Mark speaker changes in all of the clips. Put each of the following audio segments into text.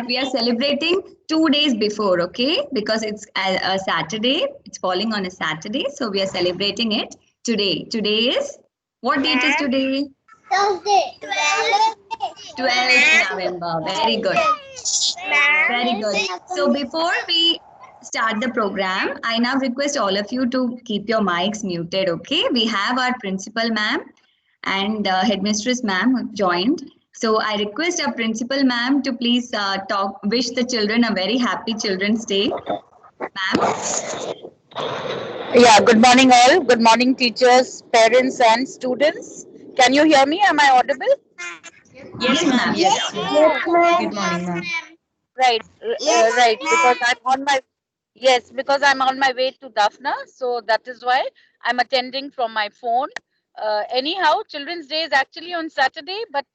Speaker 1: we are celebrating 2 days before, okay? Because it's a Saturday. It's falling on a Saturday. So we are celebrating it today. Today is, what date is today?
Speaker 2: Thursday.
Speaker 1: 12th November. Very good. Very good. So before we start the program, I now request all of you to keep your mics muted, okay? We have our principal ma'am and headmistress ma'am who joined. So I request our principal ma'am to please wish the children a very happy Children's Day. Ma'am?
Speaker 3: Yeah, good morning all. Good morning teachers, parents and students. Can you hear me? Am I audible?
Speaker 1: Yes, ma'am. Yes.
Speaker 4: Good morning, ma'am.
Speaker 3: Right, right. Because I'm on my way to Daphna, so that is why I'm attending from my phone. Anyhow, Children's Day is actually on Saturday, but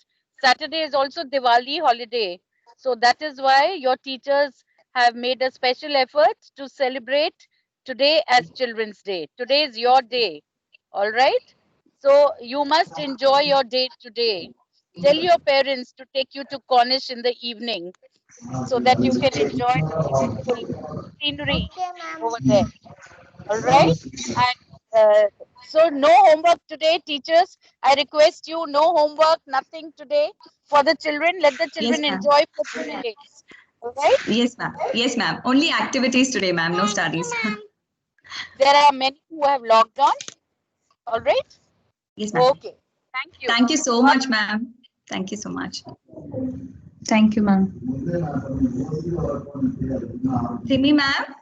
Speaker 3: Saturday is also Diwali holiday. So that is why your teachers have made a special effort to celebrate today as Children's Day. Today is your day. All right. So you must enjoy your day today. Tell your parents to take you to Cornish in the evening so that you can enjoy the beautiful scenery over there. All right. And so no homework today, teachers. I request you, no homework, nothing today for the children. Let the
Speaker 1: Yes,
Speaker 3: children
Speaker 1: ma'am.
Speaker 3: enjoy for 2 days. All right.
Speaker 1: Yes, ma'am. Yes, ma'am. Only activities today, ma'am. No studies.
Speaker 3: There are many who have logged on. All right.
Speaker 1: Yes, ma'am.
Speaker 3: Okay. Thank you.
Speaker 1: Thank you so much, ma'am. Thank you so much.
Speaker 4: Thank you, ma'am.
Speaker 1: Simi ma'am?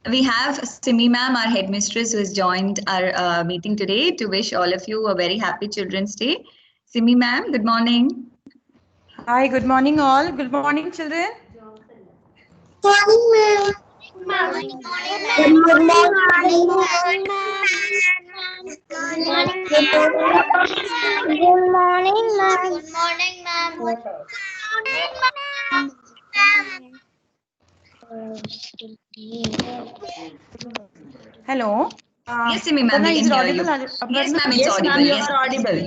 Speaker 1: We have Simi ma'am, our headmistress, who has joined our meeting today to wish all of you a very happy Children's Day. Simi ma'am, good morning.
Speaker 4: Hi, good morning, all. Good morning, children.
Speaker 2: Morning, ma'am. Good morning, ma'am. Good morning, ma'am.
Speaker 4: Hello.
Speaker 1: Yes, Simi ma'am,
Speaker 4: Aparna,
Speaker 1: we
Speaker 4: is
Speaker 1: can
Speaker 4: it
Speaker 1: hear
Speaker 4: audible?
Speaker 1: you. Yes,
Speaker 4: Aparna?
Speaker 1: ma'am, it's
Speaker 5: Yes,
Speaker 1: audible.
Speaker 5: ma'am, you
Speaker 1: Yes,
Speaker 5: are audible.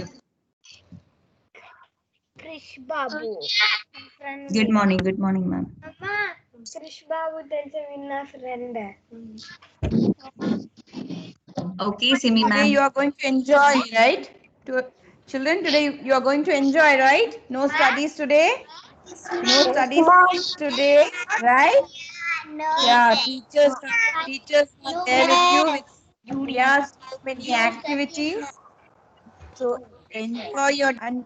Speaker 2: Krish Babu.
Speaker 4: Good morning, ma'am.
Speaker 2: Amma, Krish Babu tells a friend.
Speaker 1: Okay, Simi
Speaker 4: Today
Speaker 1: ma'am.
Speaker 4: you are going to enjoy, right? Children, today you are going to enjoy, right? No studies today? No studies today, right? Yeah, teachers are there with you with so many activities. So enjoy and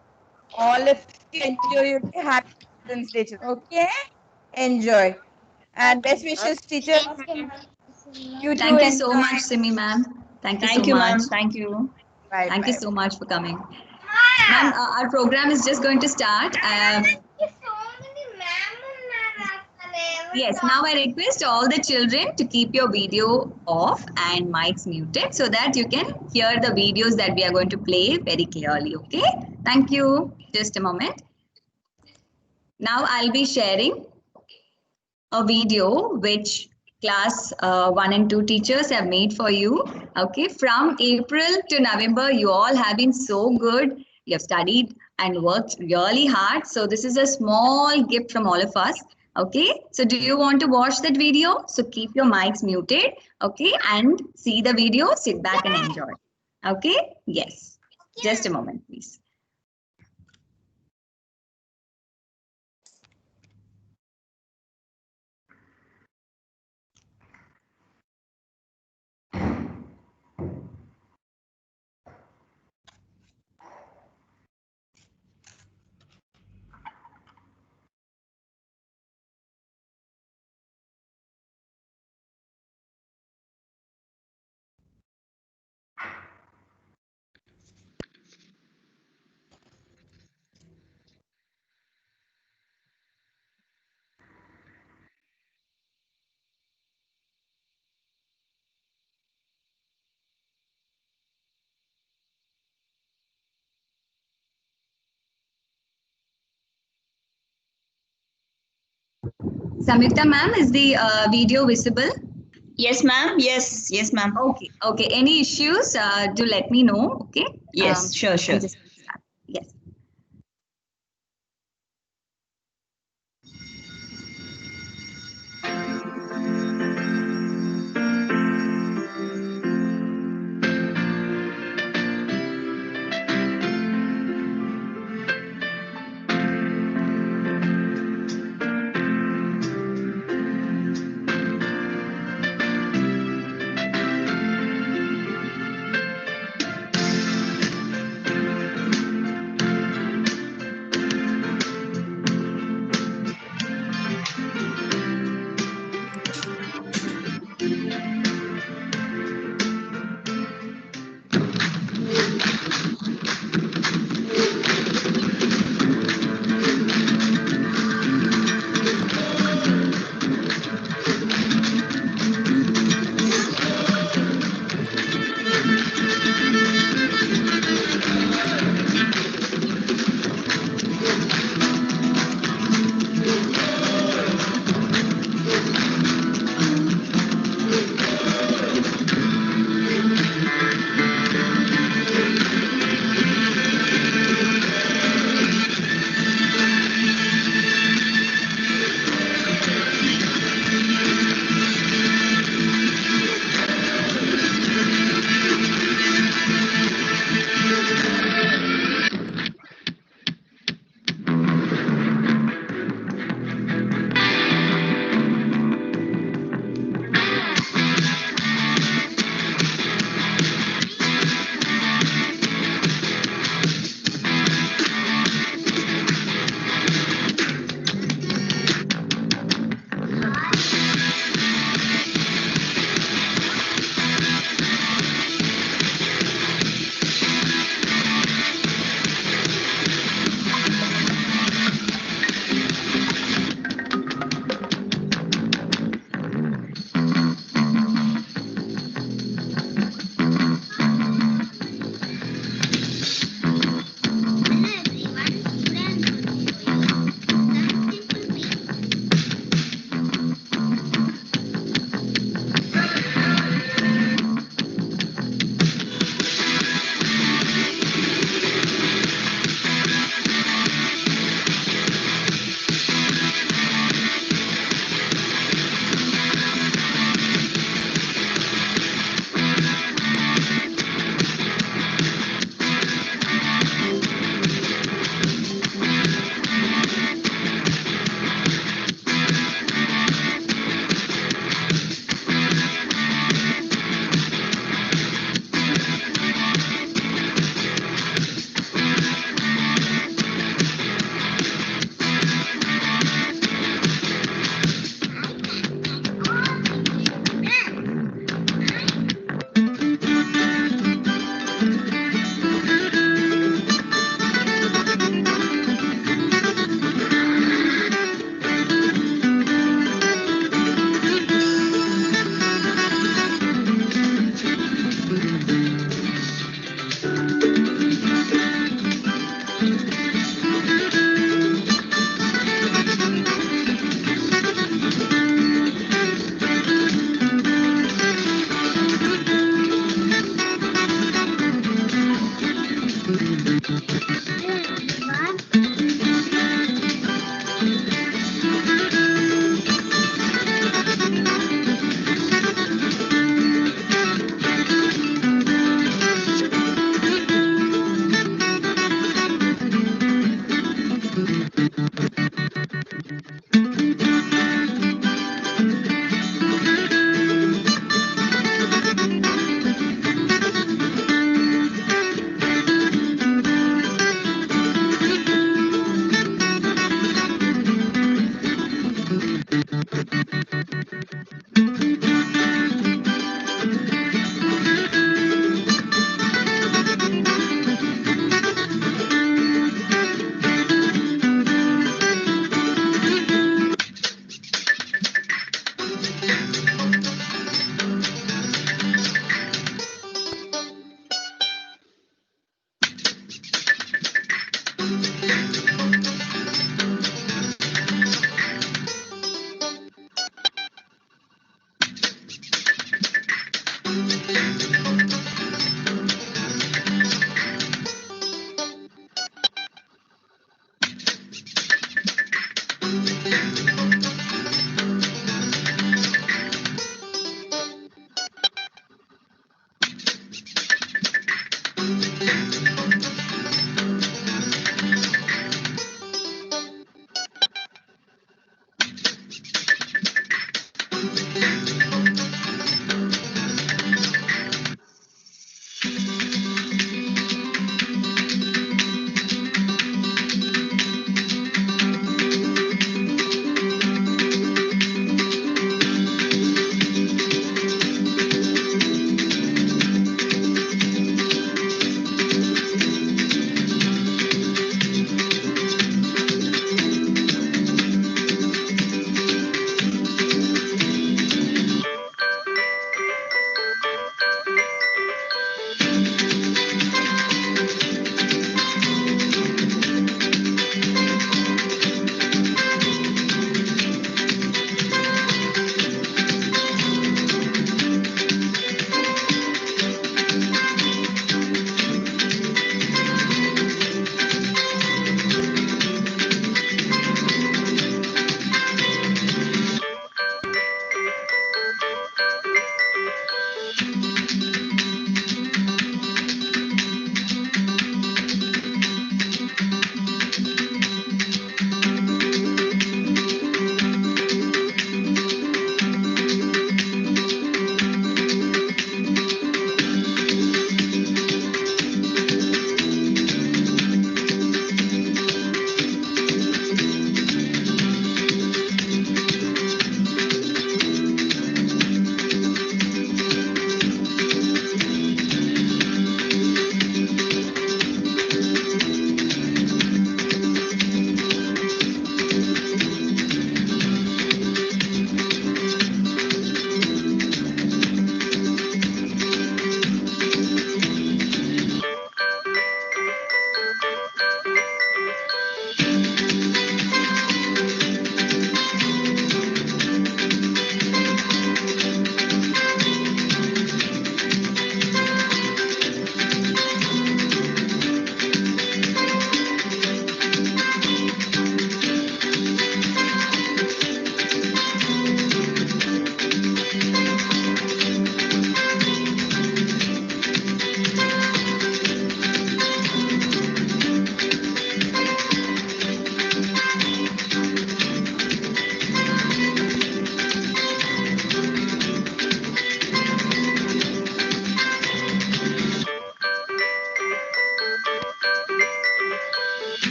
Speaker 4: all of you enjoy your day. Happy Children's Day, children. Okay? Enjoy. And best wishes, teacher. You too
Speaker 1: Thank you so
Speaker 4: enjoy.
Speaker 1: much, Simi ma'am. Thank you so
Speaker 5: Thank you,
Speaker 1: much.
Speaker 5: ma'am. Thank you.
Speaker 4: Bye.
Speaker 1: Thank you so much for coming. Ma'am, our program is just going to start. Yes, now I request all the children to keep your video off and mics muted so that you can hear the videos that we are going to play very clearly. Okay? Thank you. Just a moment. Now I'll be sharing a video which class 1 and 2 teachers have made for you. Okay, from April to November, you all have been so good. You have studied and worked really hard. So this is a small gift from all of us. Okay, so do you want to watch that video? So keep your mics muted. Okay, and see the video, sit back and enjoy. Okay, yes. Just a moment, please. Samyukta ma'am, is the video visible?
Speaker 5: Yes, ma'am. Yes, ma'am.
Speaker 1: Okay, okay. Any issues, do let me know, okay?
Speaker 5: Yes, sure.
Speaker 1: I'm just going to start. Yes.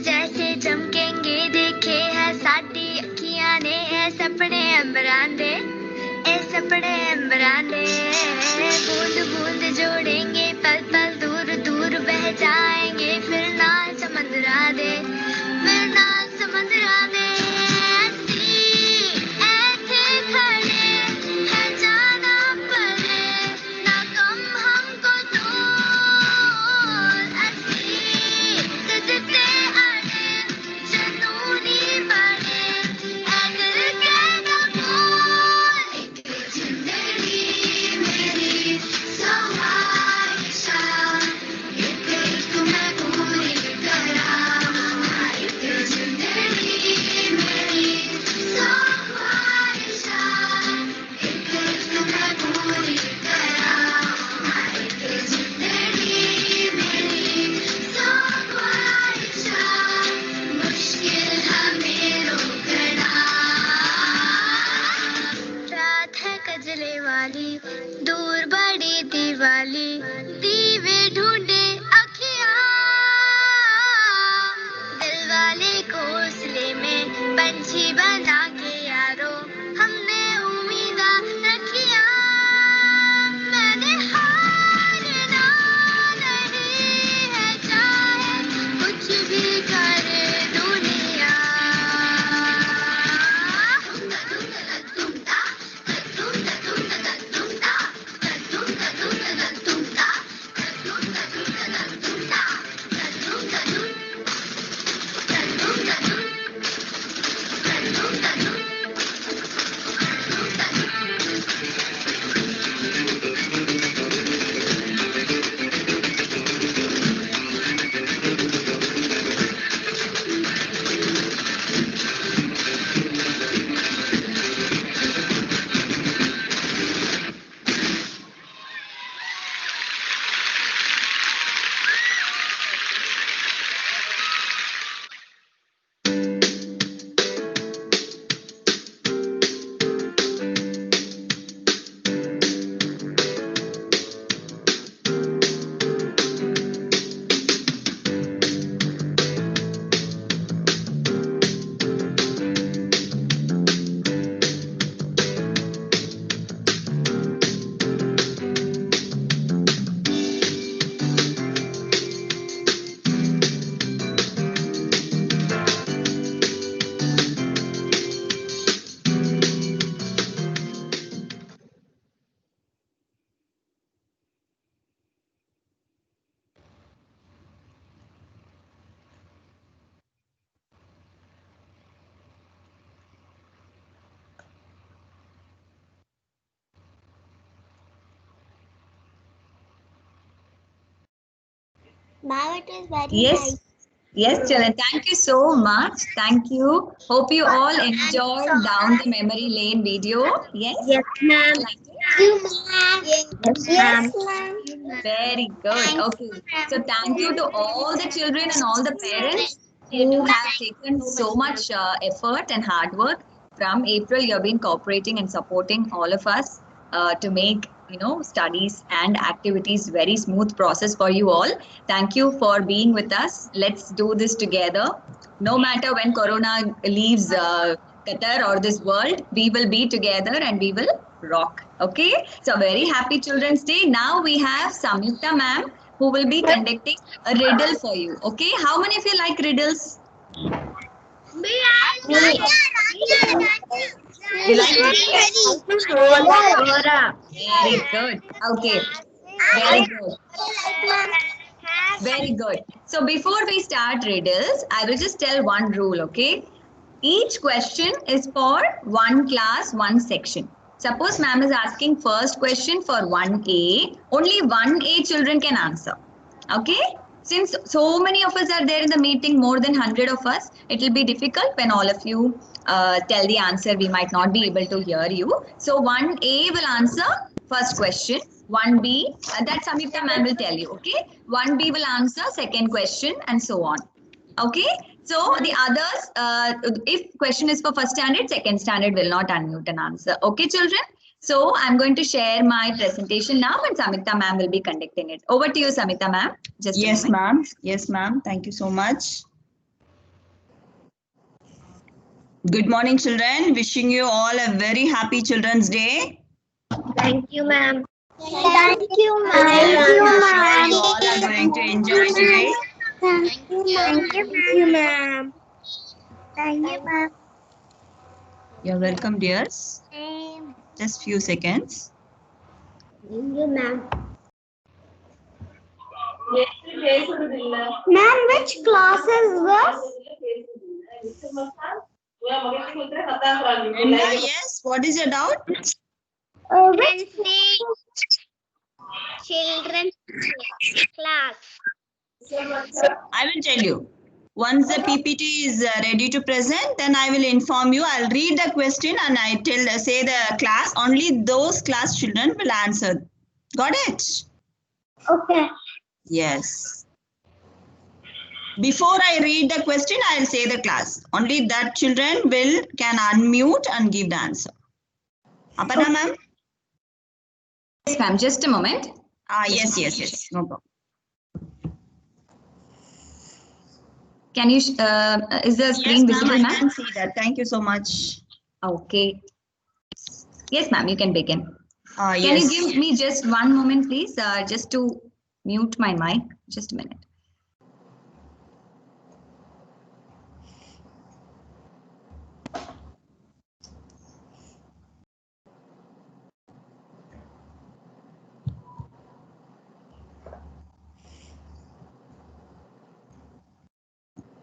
Speaker 2: जैसे चमकेंगे देखे है साडी अखियां ने ऐ सपने अंबरां दे ऐ सपने अंबरां दे बूंद बूंद जोड़ेंगे पल पल दूर दूर बह जाएंगे फिर ना समंदरा दे फिर ना समंदरा दे ऐसे खड़े है जाना पड़े ना कम हमको तोल असली तुझसे अड़े जुनूनी बड़े ऐ दिल के न बोल एक जिंदगी मेरी सवारिशा एक मैं पूरी करा एक जिंदगी मेरी सवारिशा एक मैं पूरी करा एक जिंदगी मेरी सवारिशा मुश्किल हमें रोकना रात है कजले वाली दूर बड़ी दिवाली दीवे ढूंढे अखियां दिल वाले घोंसले में पंछी बना के यारो हमने उम्मीदा रखिया मैंने हारना नहीं है चाहे कुछ भी करे दुनिया Ma'am, it was very
Speaker 1: Yes.
Speaker 2: nice.
Speaker 1: Yes, children. Thank you so much. Thank you. Hope you all enjoyed down the memory lane video. Yes.
Speaker 2: Yes, ma'am.
Speaker 1: Liked it?
Speaker 2: You, ma'am. Yes, ma'am.
Speaker 1: Very good. Okay. So thank you to all the children and all the parents who have taken so much effort and hard work. From April, you have been cooperating and supporting all of us to make studies and activities very smooth process for you all. Thank you for being with us. Let's do this together. No matter when Corona leaves Qatar or this world, we will be together and we will rock. Okay. So very happy Children's Day. Now we have Samyukta ma'am who will be conducting a riddle for you. Okay. How many of you like riddles? You like riddles? Very good. Okay. Very good. Very good. So before we start riddles, I will just tell one rule, okay? Each question is for one class, one section. Suppose ma'am is asking first question for 1A, only 1A children can answer. Okay? Since so many of us are there in the meeting, more than 100 of us, it will be difficult when all of you tell the answer. We might not be able to hear you. So 1A will answer first question. 1B, that Samyukta ma'am will tell you, okay? 1B will answer second question and so on. Okay? So the others, if question is for first standard, second standard will not unmute and answer. Okay, children? So I'm going to share my presentation now and Samyukta ma'am will be conducting it. Over to you, Samyukta ma'am. Just
Speaker 5: Yes, ma'am. Yes, ma'am. Thank you so much. Good morning, children. Wishing you all a very happy Children's Day.
Speaker 2: Thank you, ma'am. Thank you, ma'am.
Speaker 5: Thank you, ma'am. You all are going to enjoy today.
Speaker 2: Thank you, ma'am. Thank you, ma'am. Thank you, ma'am.
Speaker 5: You're welcome, dears. Just few seconds.
Speaker 2: Thank you, ma'am. Ma'am, which class is this?
Speaker 5: Brenda, yes. What is your doubt?
Speaker 2: Which children's class?
Speaker 5: I will tell you. Once the PPT is ready to present, then I will inform you. I'll read the question and I say the class. Only those class children will answer. Got it?
Speaker 2: Okay.
Speaker 5: Yes. Before I read the question, I'll say the class. Only that children can unmute and give the answer. Aparna ma'am?
Speaker 1: Yes, ma'am. Just a moment.
Speaker 5: Yes. No problem.
Speaker 1: Can you, is the screen
Speaker 5: Yes,
Speaker 1: visible,
Speaker 5: ma'am, I
Speaker 1: ma'am?
Speaker 5: can see that. Thank you so much.
Speaker 1: Okay. Yes, ma'am, you can begin. Can
Speaker 5: Yes.
Speaker 1: you give me just one moment, please, just to mute my mic? Just a minute.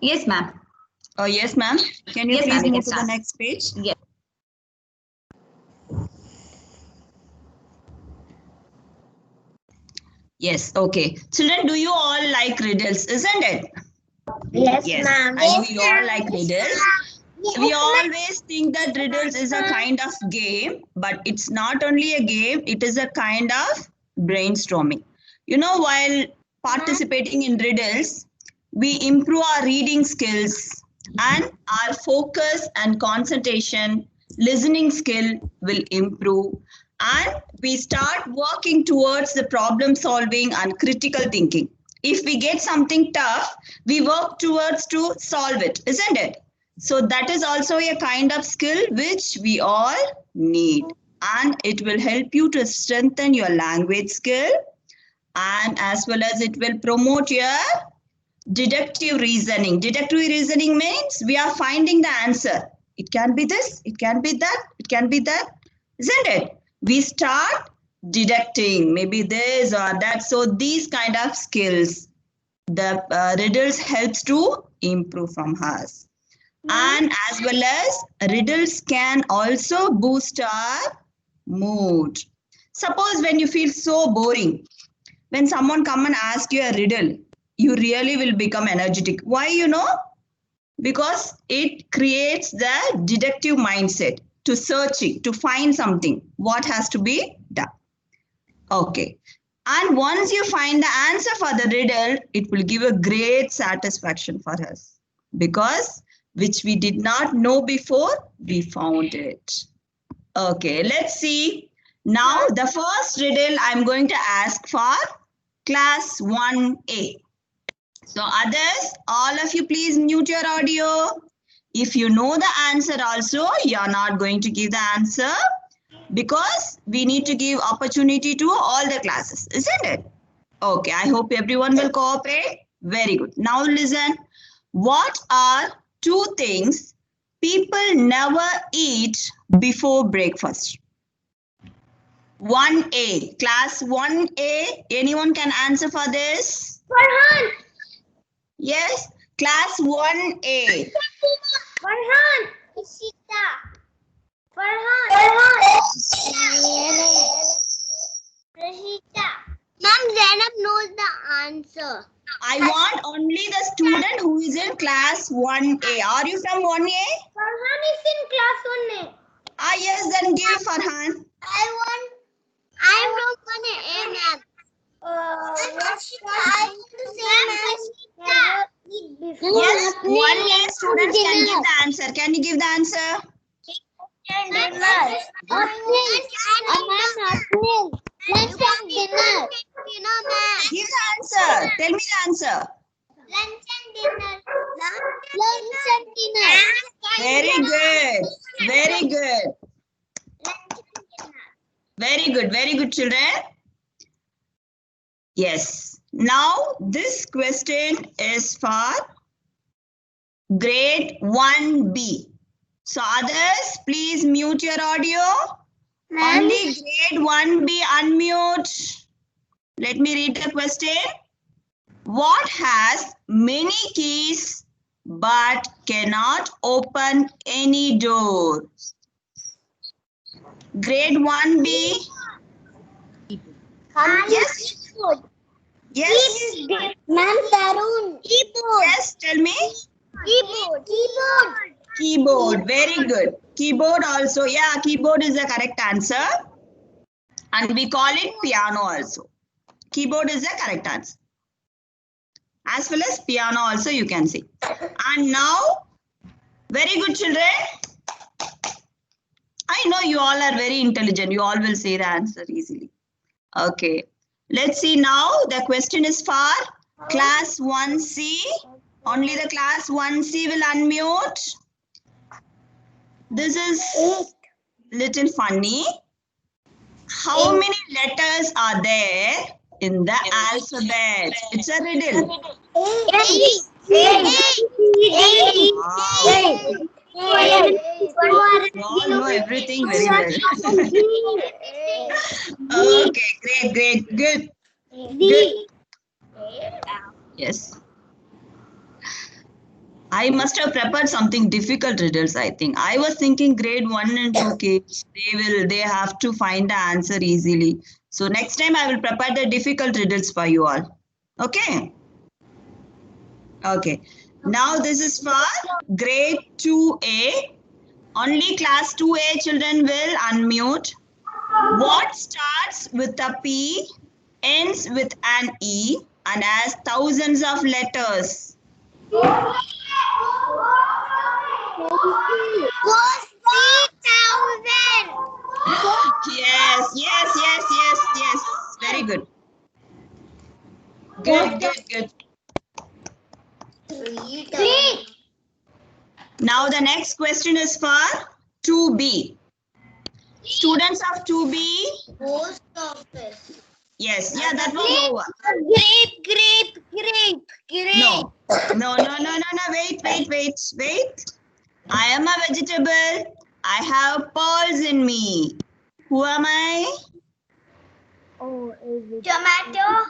Speaker 1: Yes, ma'am.
Speaker 5: Yes, ma'am. Can you
Speaker 1: Yes, ma'am,
Speaker 5: please
Speaker 1: we
Speaker 5: move
Speaker 1: can
Speaker 5: to the
Speaker 1: start.
Speaker 5: next page?
Speaker 1: Yes.
Speaker 5: Yes, okay. Children, do you all like riddles, isn't it?
Speaker 2: Yes,
Speaker 5: Yes.
Speaker 2: ma'am.
Speaker 5: And we all like riddles. We always think that riddles is a kind of game, but it's not only a game, it is a kind of brainstorming. You know, while participating in riddles, we improve our reading skills and our focus and concentration, listening skill will improve, and we start working towards the problem solving and critical thinking. If we get something tough, we work towards to solve it, isn't it? So that is also a kind of skill which we all need, and it will help you to strengthen your language skill, and as well as it will promote your deductive reasoning. Deductive reasoning means we are finding the answer. It can be this, it can be that, it can be that, isn't it? We start deducting maybe this or that. So these kind of skills, the riddles helps to improve from us. And as well as riddles can also boost our mood. Suppose when you feel so boring, when someone come and ask you a riddle, you really will become energetic. Why, you know? Because it creates the deductive mindset to searching, to find something, what has to be done. Okay. And once you find the answer for the riddle, it will give a great satisfaction for us, because which we did not know before, we found it. Okay, let's see. Now the first riddle I'm going to ask for class 1A. So others, all of you please mute your audio. If you know the answer also, you're not going to give the answer, because we need to give opportunity to all the classes, isn't it? Okay, I hope everyone will cooperate. Very good. Now listen. What are two things people never eat before breakfast? 1A, class 1A. Anyone can answer for this?
Speaker 2: Farhan.
Speaker 5: Yes, class 1A.
Speaker 2: Farhan. Ishita. Farhan. Rashita. Ma'am, Zainab knows the answer.
Speaker 5: I want only the student who is in class 1A. Are you from 1A?
Speaker 2: Farhan is in class 1A.
Speaker 5: Yes, then give Farhan.
Speaker 2: I'm from 1A, ma'am. I want to say, ma'am.
Speaker 5: Yes, 1A students can give the answer. Can you give the answer? Give the answer. Tell me the answer.
Speaker 2: Lunch and dinner. Lunch and dinner.
Speaker 5: Very good. Very good. Very good. Very good, children. Yes. Now, this question is for grade 1B. So, others, please mute your audio. Only grade 1B unmute. Let me read the question. What has many keys but cannot open any door? Grade 1B. Yes. Yes.
Speaker 2: Ma'am, Tarun. Keyboard.
Speaker 5: Yes, tell me.
Speaker 2: Keyboard. Keyboard.
Speaker 5: Keyboard. Very good. Keyboard also. Yeah, keyboard is the correct answer. And we call it piano also. Keyboard is the correct answer. As well as piano also you can see. And now, very good children. I know you all are very intelligent. You all will say the answer easily. Okay. Let's see now. The question is for class 1C. Only the class 1C will unmute. This is little funny. How many letters are there in the alphabet? It's a riddle. Wow. You all know everything very well. Okay, great, good. Good. Yes. I must have prepared something difficult riddles, I think. I was thinking grade 1 and 2 kids, they have to find the answer easily. So next time I will prepare the difficult riddles for you all. Okay? Okay. Now this is for grade 2A. Only class 2A children will unmute. What starts with a P, ends with an E, and has thousands of letters? Yes. Very good. Good. Now the next question is for 2B. Students of 2B.
Speaker 2: Post office.
Speaker 5: Yes, yeah, that was over.
Speaker 2: Grape.
Speaker 5: No. Wait. I am a vegetable. I have pearls in me. Who am I?
Speaker 2: Tomato.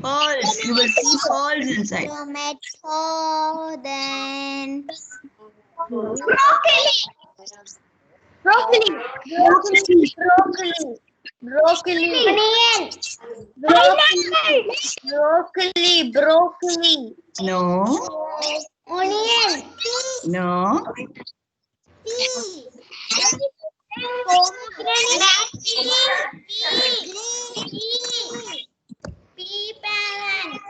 Speaker 5: Pearls. You will see pearls inside.
Speaker 2: Tomato. Then broccoli. Broccoli.
Speaker 5: No.
Speaker 2: Onion.
Speaker 5: No.
Speaker 2: Pea parent.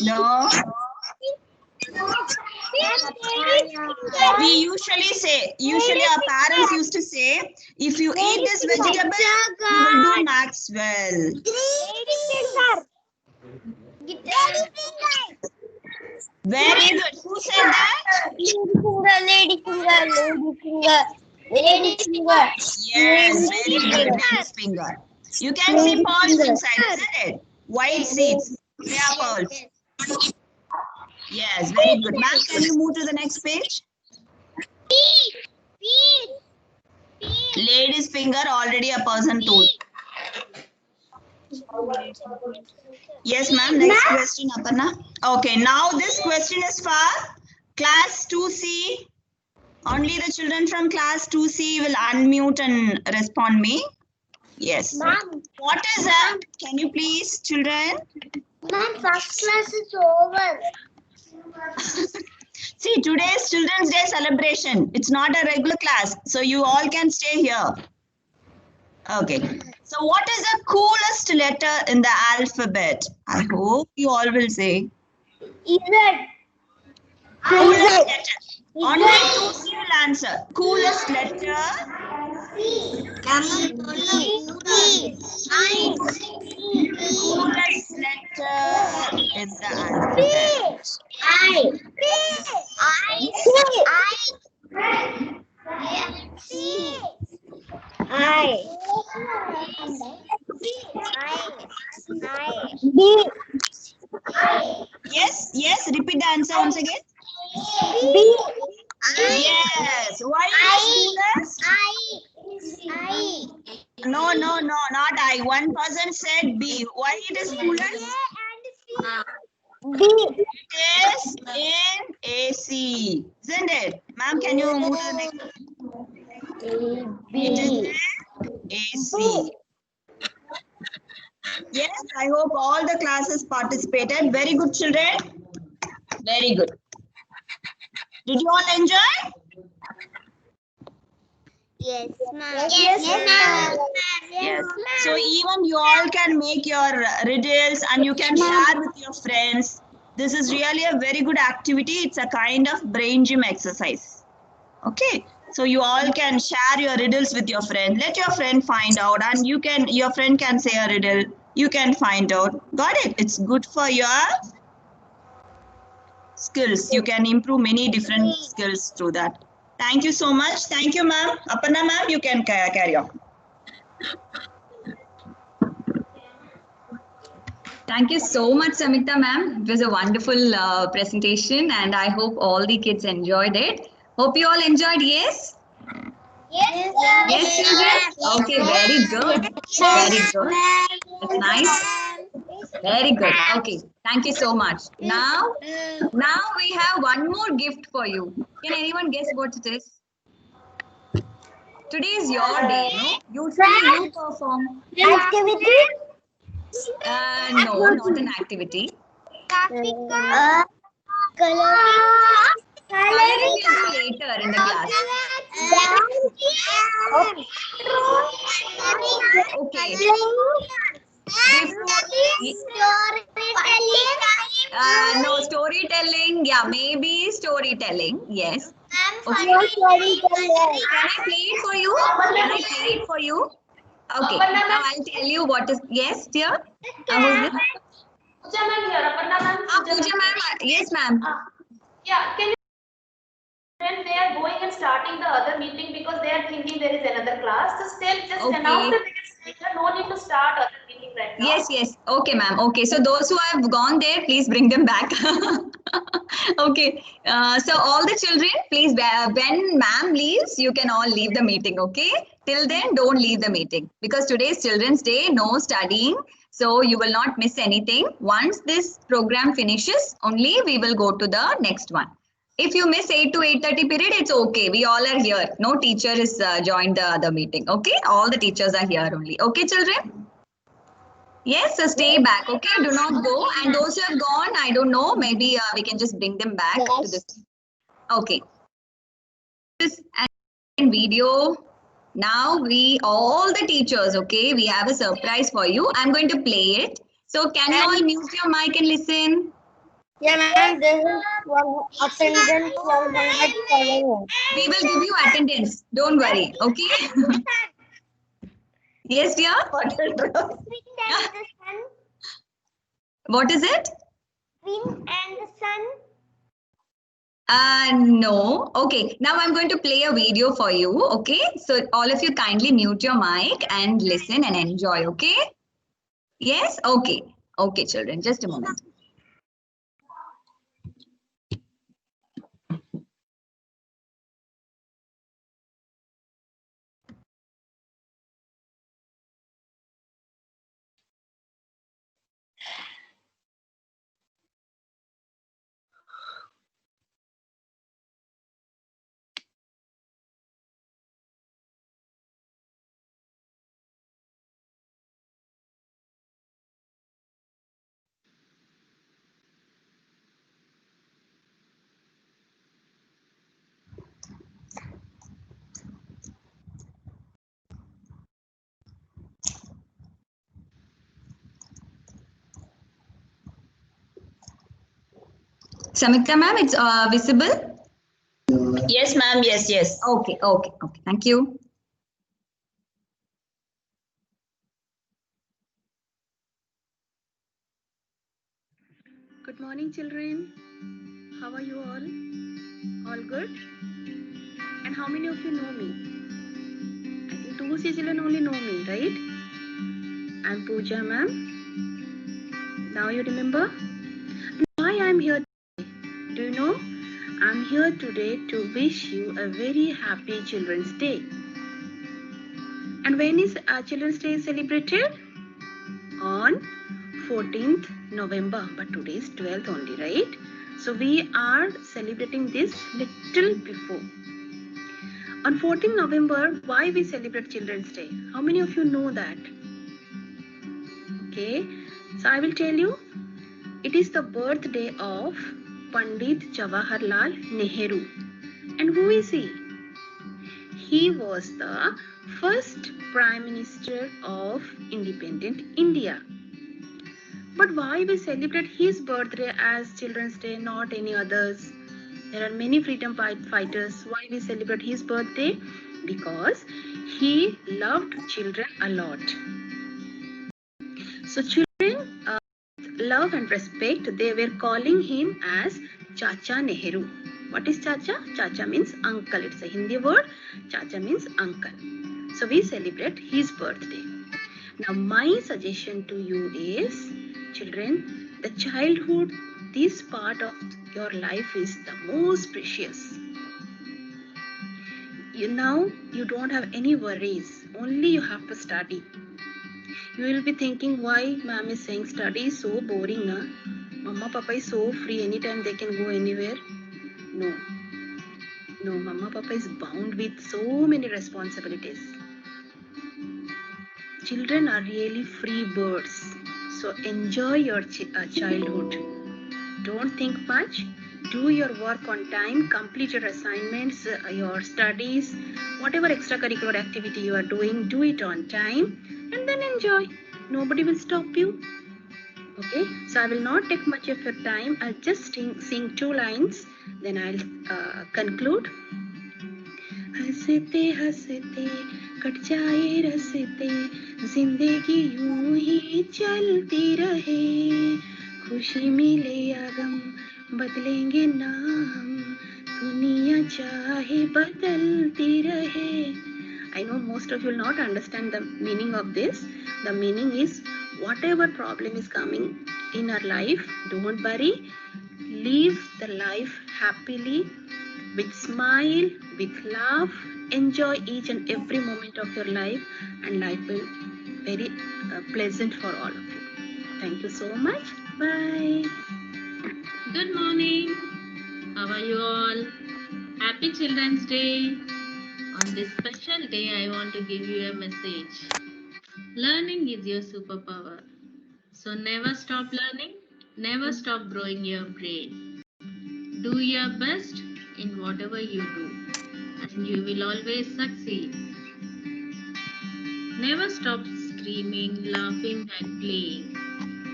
Speaker 5: No. We usually our parents used to say, if you eat this vegetable, you will do Maxwell. Very good. Who said that?
Speaker 2: Lady finger.
Speaker 5: Yes, very good. Lady's finger. You can see pearls inside, isn't it? White seeds. They are pearls. Yes, very good. Ma'am, can you move to the next page? Lady's finger, already a person told. Yes, ma'am. Next question, Aparna. Okay, now this question is for class 2C. Only the children from class 2C will unmute and respond me. Yes. What is that? Can you please, children?
Speaker 2: Ma'am, first class is over.
Speaker 5: See, today is Children's Day celebration. It's not a regular class, so you all can stay here. Okay. So what is the coolest letter in the alphabet? I hope you all will say.
Speaker 2: Z.
Speaker 5: Coolest letter. Only two will answer. Coolest letter. Coolest letter is the alphabet. Yes, yes. Repeat the answer once again. Yes. Why is coolest? No, no, no, not I. One person said B. Why it is coolest? It is in AC, isn't it? Ma'am, can you move to the next? It is in AC. Yes, I hope all the classes participated. Very good, children. Very good. Did you all enjoy?
Speaker 2: Yes, ma'am.
Speaker 5: Yes. So even you all can make your riddles and you can share with your friends. This is really a very good activity. It's a kind of brain gym exercise. Okay. So you all can share your riddles with your friend. Let your friend find out, and your friend can say a riddle. You can find out. Got it? It's good for your skills. You can improve many different skills through that. Thank you so much. Thank you, ma'am. Aparna ma'am, you can carry on.
Speaker 1: Thank you so much, Samita ma'am. It was a wonderful presentation and I hope all the kids enjoyed it. Hope you all enjoyed, yes? Yes, children? Okay, very good. Very good. That's nice. Very good. Okay, thank you so much. Now we have one more gift for you. Can anyone guess what it is? Today is your day, no? Usually you perform.
Speaker 2: Activity?
Speaker 1: No, not an activity. Coloring we'll do later in the class. Okay. No, storytelling. Yeah, maybe storytelling. Yes. Okay. Can I play it for you? Can I play it for you? Okay. Now I'll tell you what is. Yes, dear. Who's this?
Speaker 6: Pooja ma'am here. Aparna ma'am.
Speaker 1: Pooja ma'am. Yes, ma'am.
Speaker 6: Yeah. Can you? When they are going and starting the other meeting because they are thinking there is another class, just
Speaker 1: Okay.
Speaker 6: announce the minutes later. No need to start other meeting right now.
Speaker 1: Yes, yes. Okay, ma'am. Okay. So those who have gone there, please bring them back. Okay. So all the children, please, when ma'am leaves, you can all leave the meeting. Okay. Till then, don't leave the meeting because today is Children's Day. No studying. So you will not miss anything. Once this program finishes, only we will go to the next one. If you miss 8 to 8:30 period, it's okay. We all are here. No teacher is joined the other meeting. Okay. All the teachers are here only. Okay, children? Yes, so stay back, okay? Do not go. And those who have gone, I don't know, maybe we can just bring them back to this. Okay. This video. Now all the teachers, okay? We have a surprise for you. I'm going to play it. So can you all mute your mic and listen?
Speaker 2: Yeah, ma'am, this is one attendance 100 followers.
Speaker 1: We will give you attendance. Don't worry, okay? Yes, dear? What is it?
Speaker 2: Wind and the sun.
Speaker 1: No. Okay. Now I'm going to play a video for you. Okay. So all of you kindly mute your mic and listen and enjoy. Okay. Yes. Okay. Okay, children. Just a moment. Samita ma'am, it's visible?
Speaker 5: Yes, ma'am. Yes, yes.
Speaker 1: Okay. Thank you.
Speaker 7: Good morning, children. How are you all? All good? And how many of you know me? I think 2 children only know me, right? I'm Pooja, ma'am. Now you remember why I'm here today? Do you know? I'm here today to wish you a very happy Children's Day. And when is Children's Day celebrated? On 14th November, but today is 12th only, right? So we are celebrating this little before. On 14th November, why we celebrate Children's Day? How many of you know that? Okay, so I will tell you. It is the birthday of Pandit Jawaharlal Nehru. And who is he? He was the first Prime Minister of independent India. But why we celebrate his birthday as Children's Day, not any others? There are many freedom fighters. Why we celebrate his birthday? Because he loved children a lot. So children, love and respect, they were calling him as Chacha Nehru. What is Chacha? Chacha means uncle. It's a Hindi word. Chacha means uncle. So we celebrate his birthday. Now my suggestion to you is, children, the childhood, this part of your life is the most precious. You don't have any worries. Only you have to study. You will be thinking, why ma'am is saying study is so boring, na? Mama, papa is so free, anytime they can go anywhere. No, mama, papa is bound with so many responsibilities. Children are really free birds. So enjoy your childhood. Don't think much. Do your work on time. Complete your assignments, your studies, whatever extracurricular activity you are doing, do it on time and then enjoy. Nobody will stop you. Okay, so I will not take much of your time. I'll just sing 2 lines, then I'll conclude. हंसते हंसते cut जाए रस्ते, जिंदगी यूं ही चलती रहे, खुशी मिले या गम बदलेंगे ना हम, दुनिया चाहे बदलती रहे. I know most of you will not understand the meaning of this. The meaning is, whatever problem is coming in our life, don't worry. Live the life happily, with smile, with love. Enjoy each and every moment of your life, and life will be very pleasant for all of you. Thank you so much. Bye.
Speaker 8: Good morning. How are you all? Happy Children's Day. On this special day, I want to give you a message. Learning is your superpower. So never stop learning. Never stop growing your brain. Do your best in whatever you do, and you will always succeed. Never stop screaming, laughing, and playing.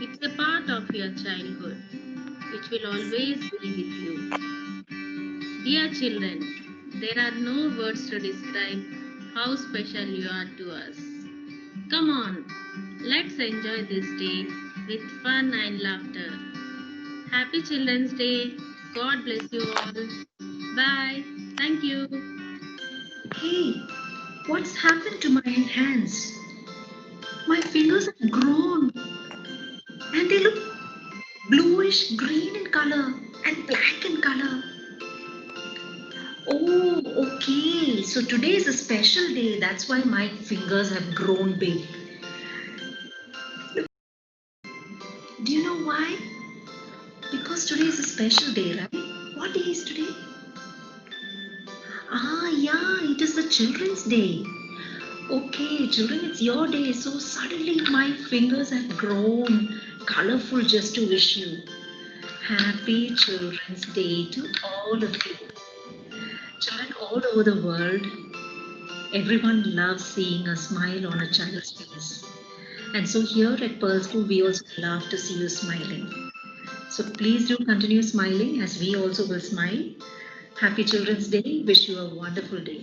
Speaker 8: It's a part of your childhood, which will always be with you. Dear children, there are no words to describe how special you are to us. Come on, let's enjoy this day with fun and laughter. Happy Children's Day. God bless you all. Bye. Thank you.
Speaker 9: Hey, what's happened to my hands? My fingers have grown and they look bluish green in color and black in color. Oh, okay. So today is a special day. That's why my fingers have grown big. Do you know why? Because today is a special day, right? What day is today? Yeah, it is the Children's Day. Okay, children, it's your day. So suddenly my fingers have grown colorful just to wish you Happy Children's Day to all of you. Children all over the world, everyone loves seeing a smile on a child's face. And so here at Pearl School, we also love to see you smiling. So please do continue smiling as we also will smile. Happy Children's Day. Wish you a wonderful day.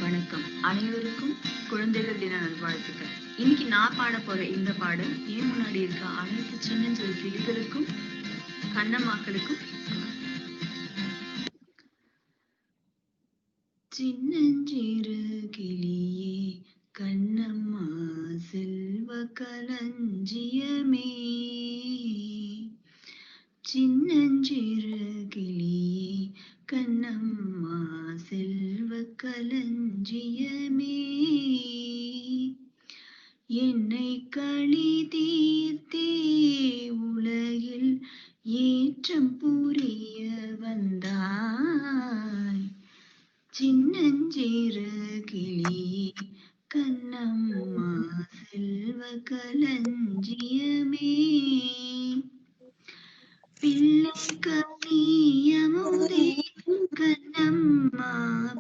Speaker 10: வணக்கம், அனைவருக்கும் குழந்தைகள் தின நல்வாழ்த்துக்கள். இன்னைக்கு நான் பாட போற இந்த பாடல் ஏன் முன்னாடி இருக்க அனைத்து சின்னஞ்சிறு கிளிகளுக்கும் கண்ணம்மாக்களுக்கும் சின்னஞ்சிறு கிளியே கண்ணம்மா செல்வ களஞ்சியமே, சின்னஞ்சிறு கிளியே கண்ணம்மா செல்வ களஞ்சியமே, என்னை களி தீர்த்தே உலகில் ஏற்றம் புரிய வந்தாய், சின்னஞ்சிறு கிளியே கண்ணம்மா செல்வ களஞ்சியமே, பிள்ளை கனியமுதே கண்ணம்மா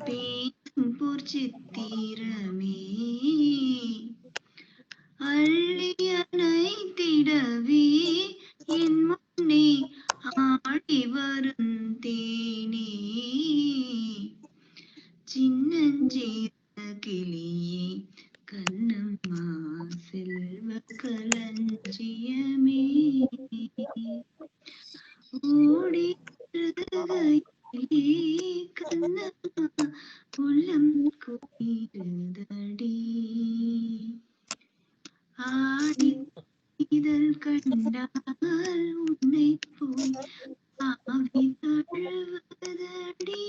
Speaker 10: பேசும் பொற்சித்திரமே, அள்ளி அணைத்திடவே என் முன்னே ஆடி வரும் தேனே, சின்னஞ்சிறு கிளியே கண்ணம்மா செல்வ களஞ்சியமே, ஓடி கண்ணம்மா உள்ளம் குளிருதடி, ஆடி இதழ் கண்டால் உன்னை போய் ஆவி தழுவதடி,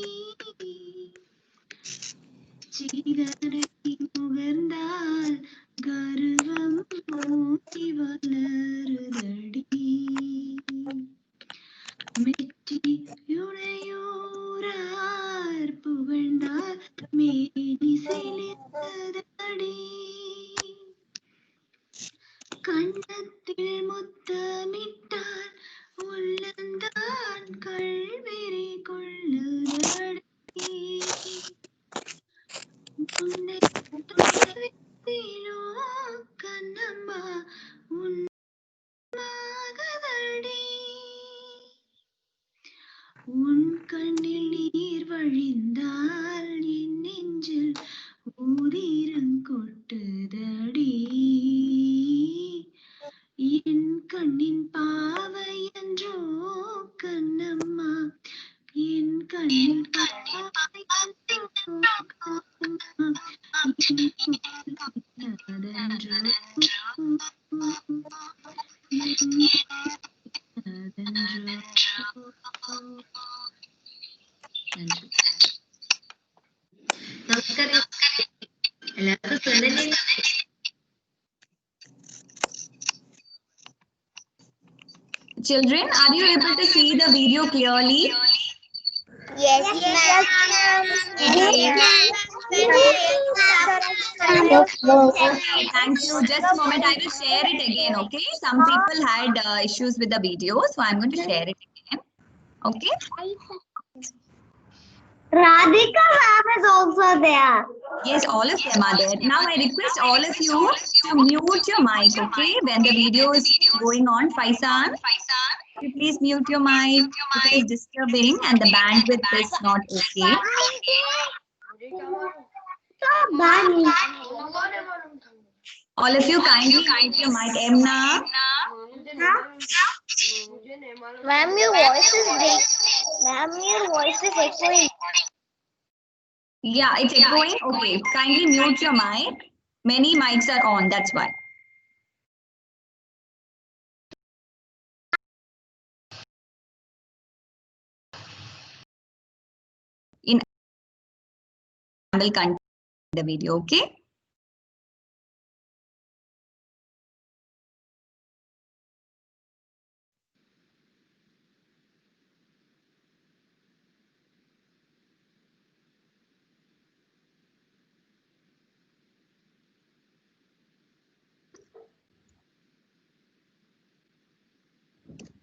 Speaker 10: சிதறி முகர்ந்தால் கருவம் ஓடி வளருதடி, மெச்சியுடையோரார் புகழ்ந்தால் மேனி சிலிர்த்ததடி, கண்ணத்தில் முத்தமிட்டால் உள்ளந்தான் கள்வெறி கொள்ளுதடி, உன்னை தொலைவிலோ கண்ணம்மா உன்மாகதடி, உன் கண்ணில் நீர் வழிந்தால் என் நெஞ்சில் ஊதிரம் கொட்டுதடி, என் கண்ணின் பாவை என்றோ கண்ணம்மா, என் கண்ணின் பாவை என்றோ கண்ணம்மா,
Speaker 9: നമസ്കാരം എല്ലാവർക്കും സുഖം.
Speaker 1: Children, are you able to see the video clearly?
Speaker 2: Yes,
Speaker 1: Thank you. Just a moment, I will share it again, okay? Some people had issues with the video, so I'm going to share it again. Okay?
Speaker 2: Radhika ma'am is also there.
Speaker 1: Yes, all of them are there. Now I request all of you to mute your mic, okay? When the video is going on, Faisan, you please mute your mic. It is disturbing and the bandwidth is not okay. All of you kindly mute your mic. Emna.
Speaker 2: Ma'am, your voice is big. Ma'am, your voice is echoing.
Speaker 1: Yeah, it's echoing. Okay, kindly mute your mic. Many mics are on, that's why. I will continue the video, okay?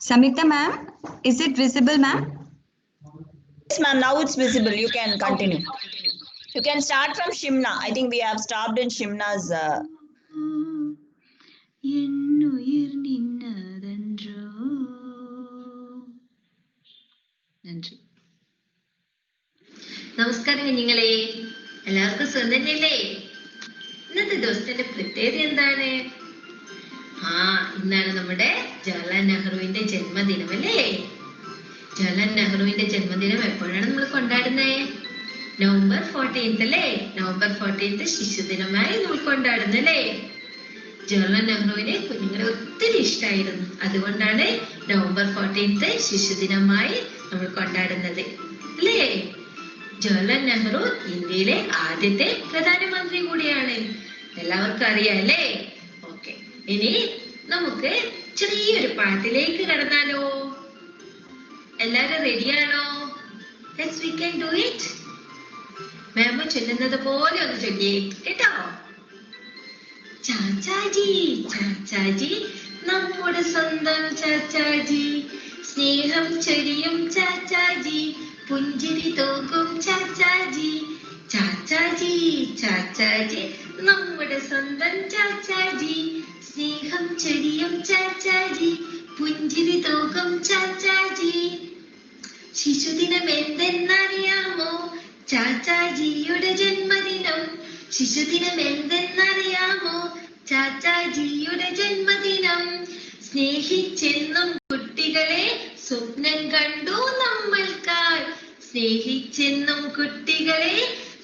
Speaker 1: Samyukta ma'am, is it visible, ma'am?
Speaker 5: Yes, ma'am. Now it's visible. You can continue. You can start from Shimna. I think we have stopped in Shimna's.
Speaker 10: என்னுயிர் நின்னதென்றோ
Speaker 9: സുനന്യല്ലേ? ഇന്നത്തെ ദിവസത്തിന്റെ പ്രത്യേകത എന്താണ്? ഇന്നാണ് നമ്മുടെ ജവഹർലാൽ നെഹ്റുവിന്റെ ജന്മദിനം അല്ലേ? ജവഹർലാൽ നെഹ്റുവിന്റെ ജന്മദിനം എപ്പോഴാണ് നമ്മൾ കൊണ്ടാടുന്നത്? November 14th അല്ലേ? November 14th ശിശുദിനമായി നമ്മൾ കൊണ്ടാടുന്നല്ലേ? ജവഹർലാൽ നെഹ്റുവിനെ കുഞ്ഞുങ്ങളെ ഒത്തിരി ഇഷ്ടമായിരുന്നു. അതുകൊണ്ടാണ് November 14th ശിശുദിനമായി നമ്മൾ കൊണ്ടാടുന്നത് അല്ലേ? ജവഹർലാൽ നെഹ്റു ഇന്ത്യയിലെ ആദ്യത്തെ പ്രധാനമന്ത്രി കൂടിയാണ്. എല്ലാവർക്കും അറിയാം അല്ലേ? ഓക്കെ, ഇനി നമുക്ക് ചെറിയൊരു പാട്ടിലേക്ക് കടന്നാലോ? എല്ലാരും റെഡിയാണോ? Yes, we can do it. മാം ചൊല്ലുന്നത് പോലെ ഒന്ന് ചൊല്ലിയേ കേട്ടോ. ചാച്ചാജി ചാച്ചാജി നമ്മുടെ സ്വന്തം ചാച്ചാജി, സ്നേഹം ചൊരിയും ചാച്ചാജി, പുഞ്ചിരി തോക്കും ചാച്ചാജി. ചാച്ചാജി ചാച്ചാജി നമ്മുടെ സ്വന്തം ചാച്ചാജി, സ്നേഹം ചൊരിയും ചാച്ചാജി, പുഞ്ചിരി തോക്കും ചാച്ചാജി. ശിശുദിനം എന്തെന്നറിയാമോ? ചാച്ചാജിയുടെ ജന്മദിനം. ശിശുദിനം എന്തെന്നറിയാമോ? ചാച്ചാജിയുടെ ജന്മദിനം. സ്നേഹിച്ചെന്നും കുട്ടികളെ സ്വപ്നം കണ്ടു നമ്മൾക്കായി. സ്നേഹിച്ചെന്നും കുട്ടികളെ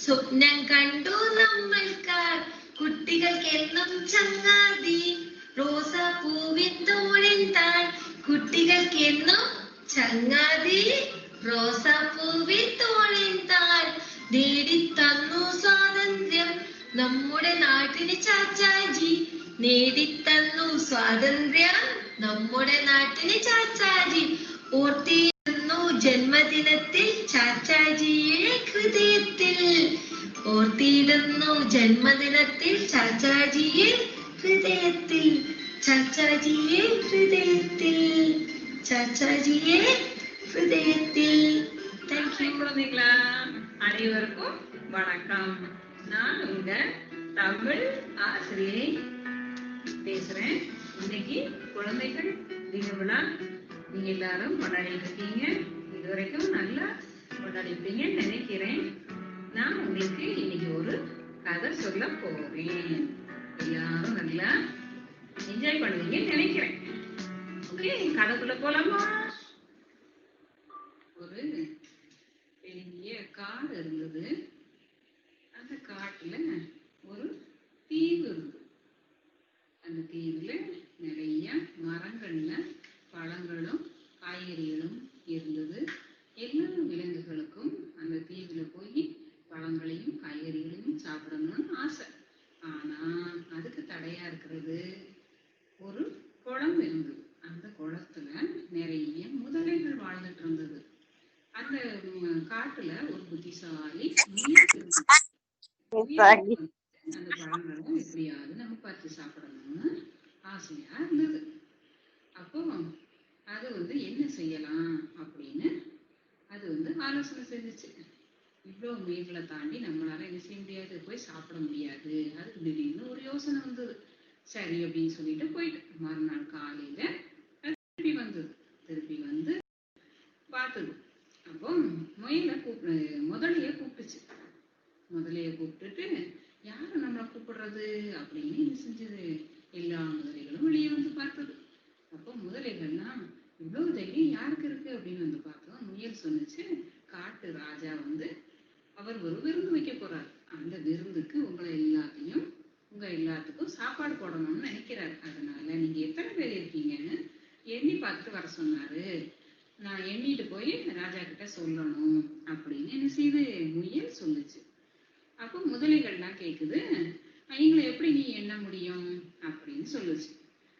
Speaker 9: സ്വപ്നം കണ്ടു നമ്മൾക്കായി. കുട്ടികൾക്കെന്നും ചങ്ങാതി റോസാപ്പൂവിൻ തോളിൻ താൻ. കുട്ടികൾക്കെന്നും ചങ്ങാതി റോസാപ്പൂവിൻ തോളിൻ താൻ. നേടിത്തന്നു സ്വാതന്ത്ര്യം നമ്മുടെ നാട്ടിന് ചാച്ചാജി. നേടിത്തന്നു സ്വാതന്ത്ര്യം നമ്മുടെ നാട്ടിന് ചാച്ചാജി. ഓർത്തിടുന്നു ജന്മദിനത്തിൽ ചാച്ചാജിയെ ഹൃദയത്തിൽ. ഓർത്തിടുന്നു ജന്മദിനത്തിൽ ചാച്ചാജിയെ ഹൃദയത്തിൽ. ചാച്ചാജിയെ ഹൃദയത്തിൽ. ചാച്ചാജിയെ ഹൃദയത്തിൽ.
Speaker 11: குழந்தைகளா, அனைவருக்கும் வணக்கம். நான் உங்க தமிழ் ஆசிரியை பேசுறேன். இன்னைக்கு குழந்தைகள் தின விழா நீங்க எல்லாரும் கொண்டாடிட்டு இருக்கீங்க. இதுவரைக்கும் நல்லா கொண்டாடிப்பீங்கன்னு நினைக்கிறேன். நான் உங்களுக்கு இன்னைக்கு ஒரு கதை சொல்ல போறேன். எல்லாரும் நல்லா என்ஜாய் பண்ணுவீங்கன்னு நினைக்கிறேன். ஓகே, கதைக்குள்ள போலாமா? ஒரு பெரிய காடு இருந்தது. அந்த காட்டுல ஒரு தீவு இருந்தது. அந்த தீவுல நிறைய மரங்கள்ல பழங்களும் காய்கறிகளும் இருந்தது. எல்லா விலங்குகளுக்கும் அந்த தீவுல போய் பழங்களையும் காய்கறிகளையும் சாப்பிடணும்னு ஆசை. ஆனா அதுக்கு தடையா இருக்கிறது ஒரு குளம் இருந்தது. அந்த குளத்துல நிறைய முதலைகள் வாழ்ந்துட்டு இருந்தது. அந்த காட்டுல ஒரு புத்திசாலி அந்த பழங்களை எப்படியாவது நம்ம பறிச்சு சாப்பிடணும்னு ஆசையா இருந்தது. அப்போ அது என்ன செய்யலாம் அப்படின்னு அது ஆலோசனை செஞ்சுச்சு. இவ்வளவு முயல்களை தாண்டி நம்மளால என்ன செய்ய முடியாது, போய் சாப்பிட முடியாது. அதுக்கு திடீர்னு ஒரு யோசனை வந்தது. சரி அப்படின்னு சொல்லிட்டு போயிட்டு மறுநாள் காலையில திருப்பி வந்து பார்த்தது. அப்போ முதலைய கூப்பிட்டுச்சு. முதலைய கூப்பிட்டுட்டு யாரு நம்மளை கூப்பிடுறது அப்படின்னு என்ன செஞ்சது, எல்லா முதலைகளும் வெளியே வந்து பார்த்தது. அப்போ முதலைகள்லாம் இவ்வளவு தைரியம் யாருக்கு இருக்கு அப்படின்னு வந்து பார்த்தோம். முயல் சொன்னிச்சு, காட்டு ராஜா அவர் ஒரு விருந்து வைக்க போறார். அந்த விருந்துக்கு உங்க எல்லாத்துக்கும் சாப்பாடு போடணும்னு நினைக்கிறார். அதனால நீங்க எத்தனை பேர் இருக்கீங்கன்னு எண்ணி பார்த்துட்டு வர சொன்னாரு. நான் எண்ணிட்டு போய் ராஜா கிட்ட சொல்லணும் அப்படின்னு என்ன செய்து முயல் சொல்லுச்சு. அப்போ முதலைகள்லாம் கேக்குது, எங்களை எப்படி நீ எண்ண முடியும் அப்படின்னு சொல்லுச்சு.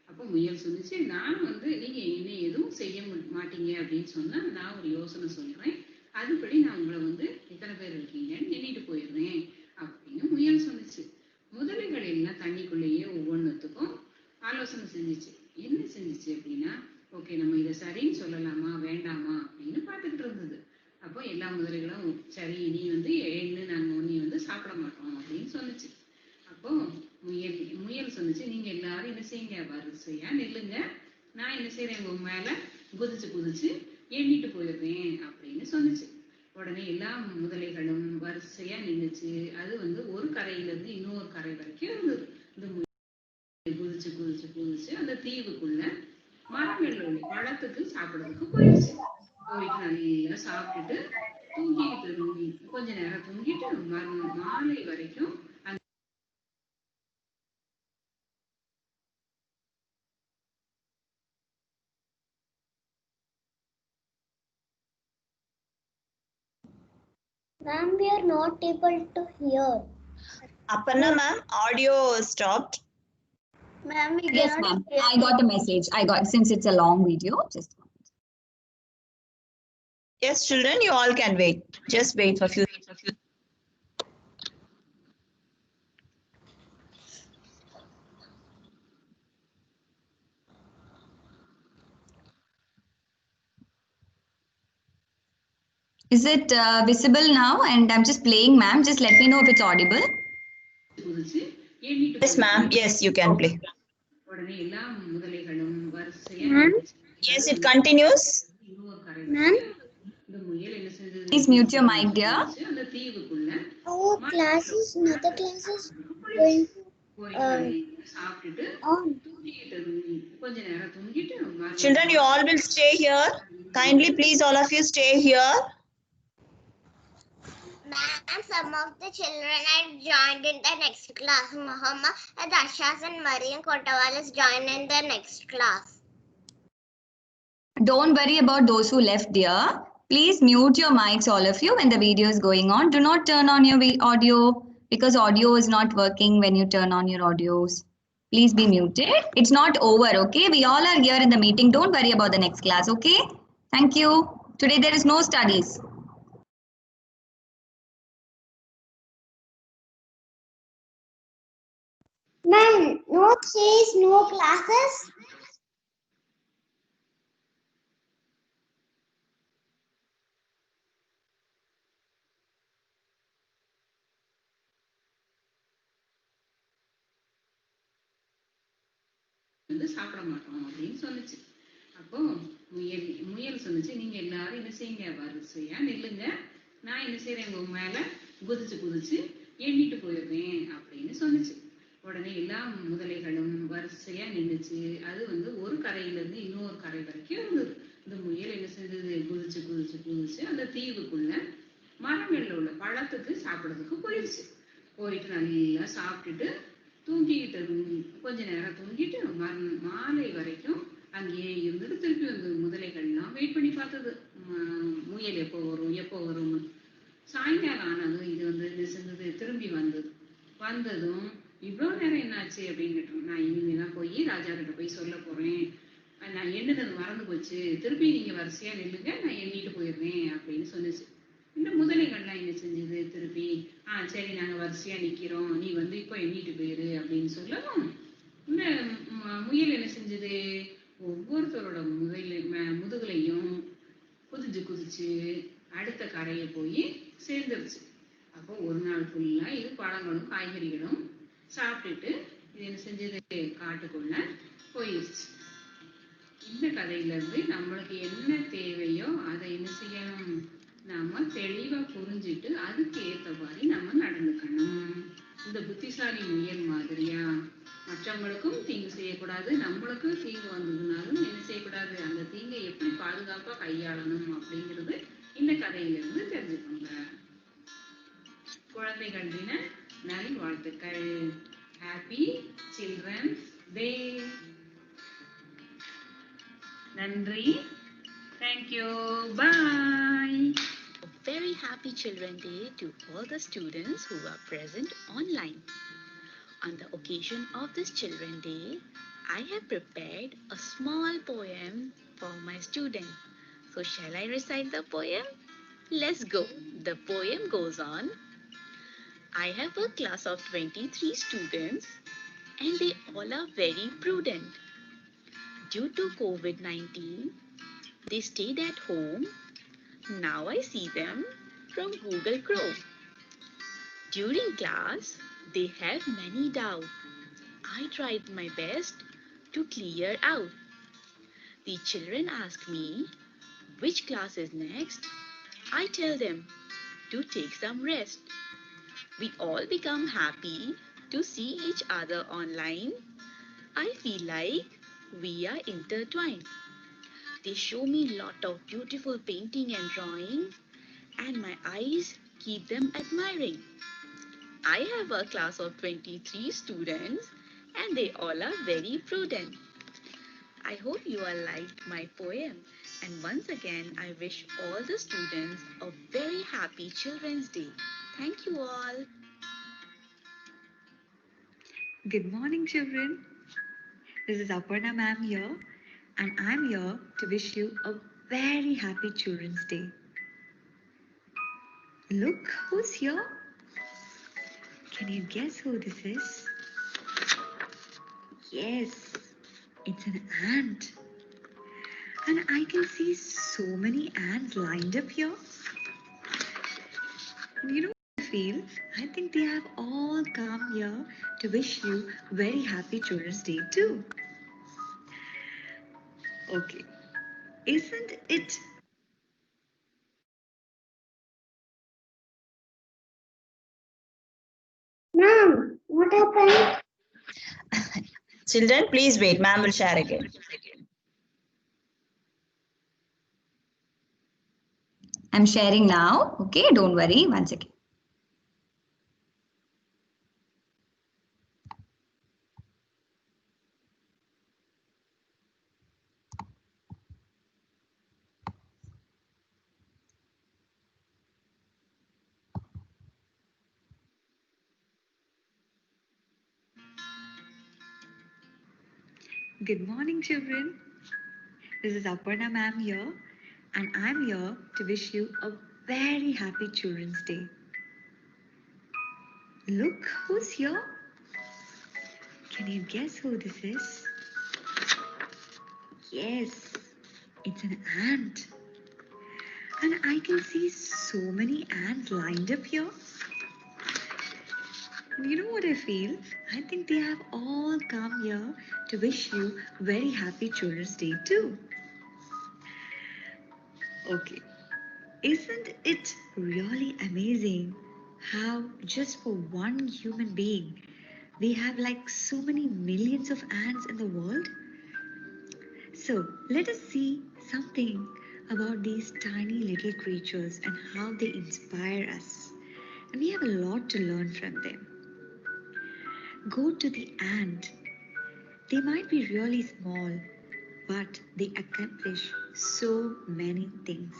Speaker 11: அப்போ முயல் சொல்லுச்சு, நான் நீங்க என்ன எதுவும் செய்ய மாட்டீங்க அப்படின்னு சொன்னா நான் ஒரு யோசனை சொல்றேன். அதுபடி நான் உங்களை எத்தனை பேர் இருக்கீங்கன்னு எண்ணிட்டு போயிடுறேன் அப்படின்னு முயல் சொன்னிச்சு. முதலைகள் எல்லாம் தண்ணிக்குள்ளேயே ஒவ்வொன்றுத்துக்கும் ஆலோசனை செஞ்சிச்சு. என்ன செஞ்சிச்சு அப்படின்னா, ஓகே நம்ம இதை சரின்னு சொல்லலாமா வேண்டாமா அப்படின்னு பார்த்துக்கிட்டு இருந்தது. அப்போ எல்லா முதலைகளும் சரி நீ எண்ணு, நாங்கள் நீ சாப்பிட மாட்டோம் அப்படின்னு சொன்னிச்சு. அப்போ முயல் சொன்னிச்சு, நீங்க எல்லாரும் என்ன செய்யுங்க, வரிசையா நெல்லுங்க, நான் என்ன செய்யறேன் உங்க மேல குதிச்சு எண்ணிட்டு போயிடுறேன் அப்படின்னு சொன்னிச்சு. உடனே எல்லா முதலைகளும் வரிசையா நின்னுச்சு. அது வந்து ஒரு கரையில இருந்து இன்னொரு கரை வரைக்கும் இருந்தது. இந்த குதிச்சு குதிச்சு குதிச்சு அந்த தீவுக்குள்ள மரங்கள்ல உள்ள பழத்துக்கு சாப்பிடறதுக்கு போயிடுச்சு. போயிட்டு நல்லா சாப்பிட்டுட்டு தூங்கிட்டு கொஞ்ச நேரம் தூங்கிட்டு மாலை வரைக்கும்
Speaker 2: Ma'am, we are not able to hear.
Speaker 5: Aparna ma'am, audio stopped.
Speaker 2: Ma'am, we
Speaker 1: Yes,
Speaker 2: cannot
Speaker 1: ma'am.
Speaker 2: hear.
Speaker 1: I got the message. I got, since it's a long video, just.
Speaker 5: Yes, children, you all can wait. Just wait for a few.
Speaker 1: Is it visible now? And I'm just playing, ma'am. Just let me know if it's audible.
Speaker 5: Yes, ma'am. Yes, you can play.
Speaker 11: உடனே எல்லா முதலைகளும் வரிசையா
Speaker 2: Ma'am?
Speaker 5: Yes, it continues.
Speaker 2: Ma'am?
Speaker 11: இந்த முயல் என்ன செஞ்சது?
Speaker 1: Please mute your mic, dear.
Speaker 11: அந்த தீவுக்குள்ள
Speaker 2: Our classes, another classes going
Speaker 11: சாப்பிட்டுட்டு
Speaker 2: on.
Speaker 11: தூங்கிட்டு கொஞ்ச நேரம் தூங்கிட்டு
Speaker 5: Children, you all will stay here. Kindly, please, all of you stay here.
Speaker 2: Ma'am, some of the children are joined in the next class. Muhammad, Ashas and Mariam Kotawalas join in the next class.
Speaker 1: Don't worry about those who left, dear. Please mute your mics, all of you, when the video is going on. Do not turn on your audio because audio is not working when you turn on your audios. Please be muted. It's not over, okay? We all are here in the meeting. Don't worry about the next class, okay? Thank you. Today there is no studies.
Speaker 2: Ma'am, no says no classes.
Speaker 11: வந்து சாப்பிட மாட்டோம் அப்படின்னு சொல்லுச்சு. அப்போ முயல் சொல்லுச்சு, நீங்க எல்லாரும் என்ன செய்யுங்க, வரிசையா நில்லுங்க, நான் என்ன செய்யறேன், உங்க மேல குதிச்சு குதிச்சு எண்ணிட்டு போயிடுறேன் அப்படின்னு சொல்லுச்சு. உடனே எல்லா முதலைகளும் வரிசையா நின்னுச்சு. அது வந்து ஒரு கரையில இருந்து இன்னொரு கரை வரைக்கும் இருந்தது. இந்த முயல் என்ன செஞ்சது, குதிச்சு குதிச்சு குதிச்சு அந்த தீவுக்குள்ள மரங்கள்ல உள்ள பழத்துக்கு சாப்பிடறதுக்கு போயிடுச்சு. போயிட்டு நல்லா சாப்பிட்டுட்டு தூங்கிக்கிட்டு கொஞ்ச நேரம் தூங்கிட்டு மாலை வரைக்கும் அங்கேயே இருந்துட்டு திருப்பி வந்து முதலைகள்லாம் வெயிட் பண்ணி பார்த்தது, முயல் எப்போ வரும் எப்போ வரும்னு. சாயங்காலம் ஆனதும் இது வந்து என்ன செஞ்சது, திரும்பி வந்ததும் இவ்வளோ நேரம் என்னாச்சு அப்படின்னு கேட்டோம். நான் இனிமேதான் போய் ராஜா கிட்ட போய் சொல்ல போறேன், நான் எண்ணுனது மறந்து போச்சு, திருப்பி நீங்க வரிசையா நில்லுங்க, நான் எண்ணிட்டு போயிடுறேன் அப்படின்னு சொன்னிச்சு. இந்த முதலைகள்லாம் என்ன செஞ்சது, திருப்பி சரி நாங்க வரிசையா நிக்கிறோம், நீ வந்து இப்போ எண்ணிட்டு போயிரு அப்படின்னு சொல்லவும் இந்த முயல் என்ன செஞ்சது, ஒவ்வொருத்தரோட முதுகுலையும் குதிச்சு குதிச்சு அடுத்த கரையை போய் சேர்ந்துருச்சு. அப்போ ஒரு நாள் ஃபுல்லா இது பழங்களும் காய்கறிகளும் சாப்பிட்டுட்டு இது என்ன செஞ்சது, காட்டுக்குள்ள போயிடுச்சு. இந்த கதையில இருந்து நம்மளுக்கு என்ன தேவையோ அதை என்ன செய்யணும், நாம தெளிவா புரிஞ்சுட்டு அதுக்கு ஏத்த மாதிரி நம்ம நடந்துக்கணும். இந்த புத்திசாலி முயல் மாதிரியா மற்றவங்களுக்கும் தீங்கு செய்யக்கூடாது, நம்மளுக்கும் தீங்கு வந்ததுனாலும் என்ன செய்யக்கூடாது, அந்த தீங்கை எப்படி பாதுகாப்பா கையாளணும் அப்படிங்கிறது இந்த கதையிலிருந்து தெரிஞ்சுக்கோங்க. குழந்தைகள் தின நல்வாழ்த்துக்கள். Happy children's day. நன்றி. Thank you. Bye.
Speaker 12: A very happy Children's Day to all the students who are present online. On the occasion of this Children's Day, I have prepared a small poem for my students. So shall I recite the poem? Let's go. The poem goes on. I have a class of 23 students and they all are very prudent. Due to COVID-19, they stayed at home. Now I see them from Google Chrome. During class, they have many doubts. I tried my best to clear out. The children ask me, which class is next? I tell them to take some rest. We all become happy to see each other online. I feel like we are intertwined. They show me lot of beautiful painting and drawing, and my eyes keep them admiring. I have a class of 23 students and they all are very prudent. I hope you all liked my poem, and once again I wish all the students a very happy Children's Day. Thank you all.
Speaker 13: Good morning, children. This is Aparna ma'am here, and I'm here to wish you a very happy Children's Day. Look who's here. Can you guess who this is? Yes, it's an ant. And I can see so many ants lined up here. And you know what I feel? I think they have all come here to wish you a very happy Children's Day too. Okay, isn't it?
Speaker 2: Ma'am, what happened?
Speaker 5: Children, please wait. Ma'am will share again.
Speaker 1: I'm sharing now. Okay, don't worry. One second.
Speaker 13: Good morning, children. This is Aparna ma'am here, and I'm here to wish you a very happy Children's Day. Look who's here. Can you guess who this is? Yes, it's an ant. And I can see so many ants lined up here. And you know what I feel? I think they have all come here to wish you a very happy Children's Day too. Okay, isn't it really amazing how just for one human being we have like so many millions of ants in the world? So let us see something about these tiny little creatures and how they inspire us. And we have a lot to learn from them. Go to the ant. They might be really small, but they accomplish so many things.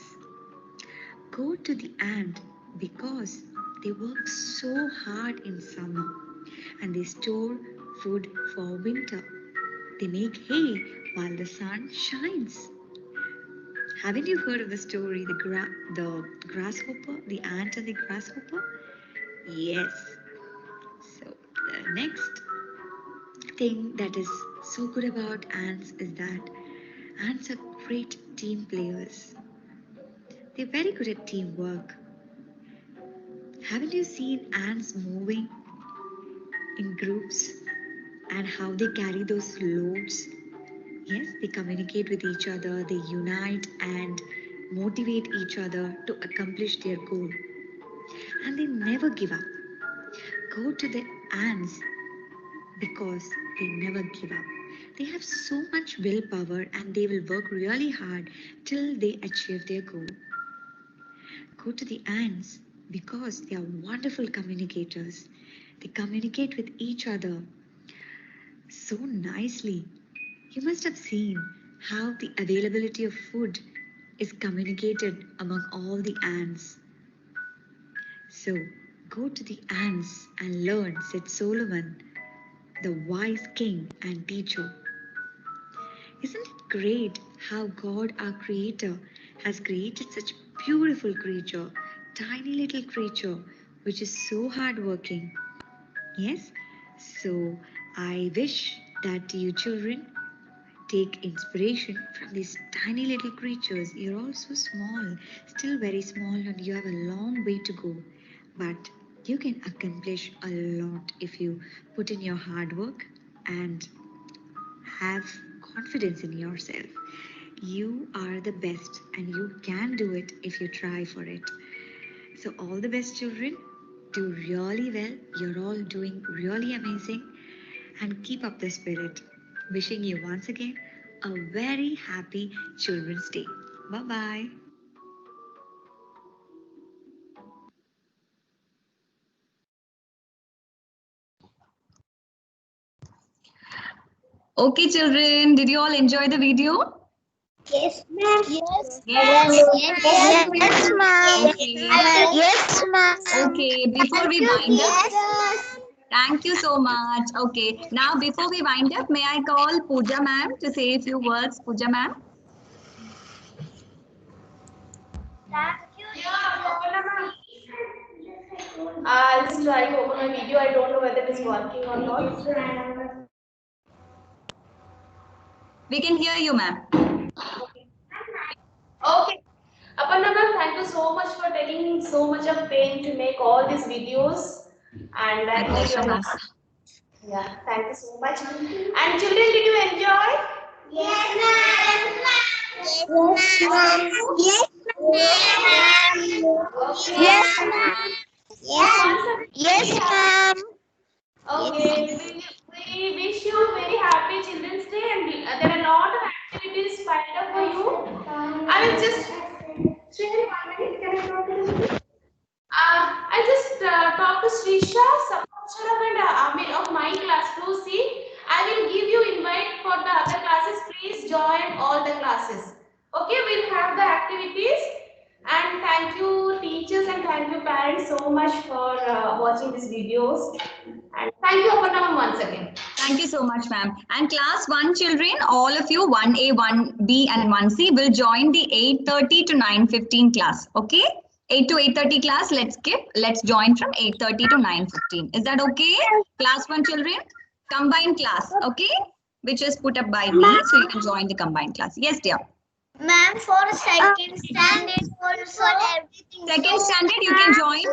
Speaker 13: Go to the ant because they work so hard in summer and they store food for winter. They make hay while the sun shines. Haven't you heard of the story, the grasshopper, the ant and the grasshopper? Yes. So the next thing that is so good about ants is that ants are great team players. They're very good at teamwork. Haven't you seen ants moving in groups and how they carry those loads? Yes, they communicate with each other, they unite and motivate each other to accomplish their goal. And they never give up. Go to the ants because they never give up. They have so much willpower and they will work really hard till they achieve their goal. Go to the ants because they are wonderful communicators. They communicate with each other so nicely. You must have seen how the availability of food is communicated among all the ants. So go to the ants and learn, said Solomon, the wise king and teacher. Isn't it great how God, our Creator, has created such beautiful creature, tiny little creature, which is so hardworking? Yes? So I wish that you children take inspiration from these tiny little creatures. You're all so small, still very small, and you have a long way to go. But you can accomplish a lot if you put in your hard work and have confidence in yourself. you are the best and you can do it if you try for it. So all the best, children. Do really well. You're all doing really amazing. And keep up the spirit. Wishing you once again a very happy Children's Day. Bye-bye.
Speaker 1: Okay, children, did you all enjoy the video?
Speaker 2: Yes, ma'am. Yes.
Speaker 1: Yes.
Speaker 2: Yes, ma'am.
Speaker 1: Okay.
Speaker 2: Yes, ma'am.
Speaker 1: Okay, before we wind up, thank you so much. Okay, now before we wind up, may I call Pooja ma'am to say a few words? Pooja ma'am.
Speaker 6: I'll just try to open my video. I don't know whether it is working or not.
Speaker 1: We can hear you, ma'am.
Speaker 6: Okay. Aparna ma'am, thank you so much for taking so much of pain to make all these videos. And I hope you are. Yeah, thank you so much. And children, did you enjoy? Yes, ma'am. Yes, ma'am. Yes, ma'am. Yes, ma'am. Okay, we wish you a very happy Children's Day, and there are a lot of activities lined up for you. I will just share 1 minute. Can I talk to you? I just talked to Srisha, Sapcharam and Amir of my class 2C. I will give you invite for the other classes. Please join all the classes. Okay, we'll have the activities. And thank you teachers and thank you parents so much for watching these videos. And thank you Aparna once again.
Speaker 1: Thank you so much, ma'am. And class 1 children, all of you, 1A, 1B and 1C will join the 8:30 to 9:15 class. Okay? 8 to 8:30 class, let's skip. Let's join from 8:30 to 9:15. Is that okay? Class 1 children, combined class, okay? Which is put up by me, so you can join the combined class. Yes, dear.
Speaker 2: Ma'am, for second standard also everything.
Speaker 1: Second standard, you can join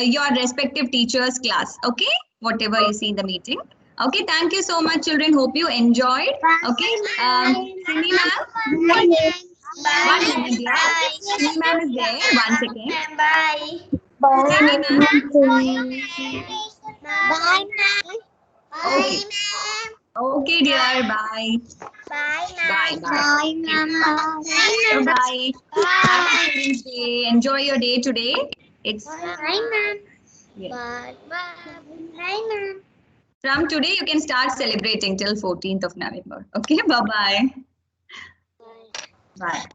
Speaker 1: your respective teacher's class, okay? Whatever you see in the meeting. Okay, thank you so much, children. Hope you enjoyed. Okay, Simi ma'am. One moment, dear. Simi ma'am is there. 1 second.
Speaker 2: Bye.
Speaker 1: Simi ma'am.
Speaker 2: Bye, ma'am.
Speaker 1: Okay. Okay, dear. Bye.
Speaker 2: Bye,
Speaker 1: Bye.
Speaker 2: Bye, ma'am.
Speaker 1: Bye. Happy Children's Day. Enjoy your day today. It's
Speaker 2: Bye, ma'am.
Speaker 1: yes.
Speaker 2: Bye. Bye, ma'am.
Speaker 1: From today, you can start celebrating till 14th of November. Okay, bye-bye. Bye.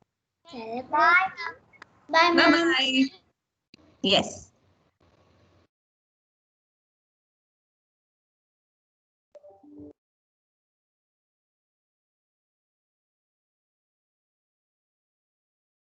Speaker 2: Bye. Bye, ma'am.
Speaker 1: Bye-bye. Yes.